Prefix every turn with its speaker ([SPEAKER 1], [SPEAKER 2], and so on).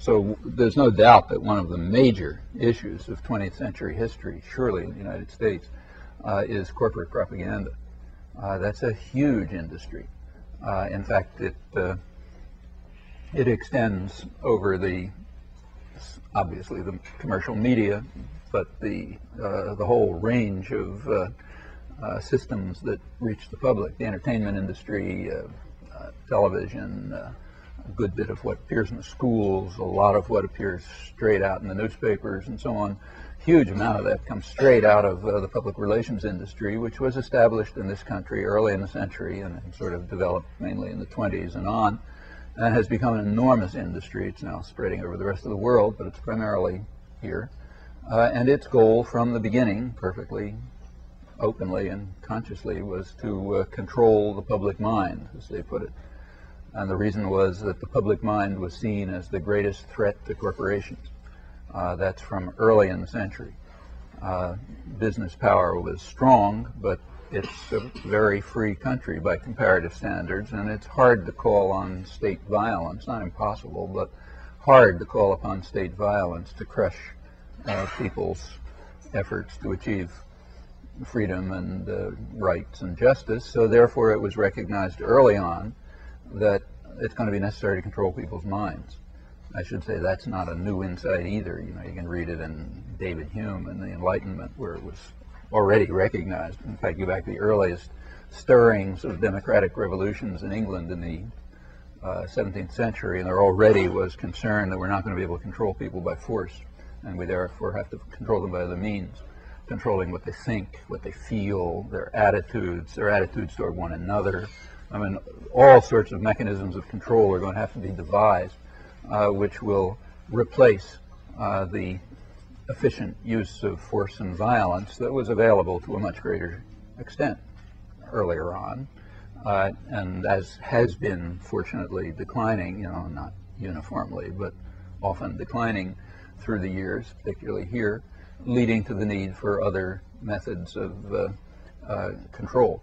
[SPEAKER 1] So there's no doubt that one of the major issues of 20th century history, surely in the United States, is corporate propaganda. That's a huge industry. In fact, it extends over obviously the commercial media, but the whole range of systems that reach the public, the entertainment industry, television, a good bit of what appears in the schools, a lot of what appears straight out in the newspapers and so on. Huge amount of that comes straight out of the public relations industry, which was established in this country early in the century and sort of developed mainly in the 20s and on, and has become an enormous industry. It's now spreading over the rest of the world, but it's primarily here. And its goal from the beginning, perfectly openly and consciously, was to control the public mind, as they put it. And the reason was that the public mind was seen as the greatest threat to corporations. That's from early in the century. Business power was strong, but it's a very free country by comparative standards, and it's hard to call on state violence, not impossible, but hard to call upon state violence to crush people's efforts to achieve freedom and rights and justice. So therefore it was recognized early on that it's going to be necessary to control people's minds. I should say that's not a new insight either. You know, you can read it in David Hume and the Enlightenment, where it was already recognized. In fact, go back to the earliest stirrings of democratic revolutions in England in the 17th century, and there already was concern that we're not going to be able to control people by force, and we therefore have to control them by other means, controlling what they think, what they feel, their attitudes toward one another. I mean, all sorts of mechanisms of control are going to have to be devised, which will replace the efficient use of force and violence that was available to a much greater extent earlier on, and as has been fortunately declining, you know, not uniformly, but often declining through the years, particularly here, leading to the need for other methods of control.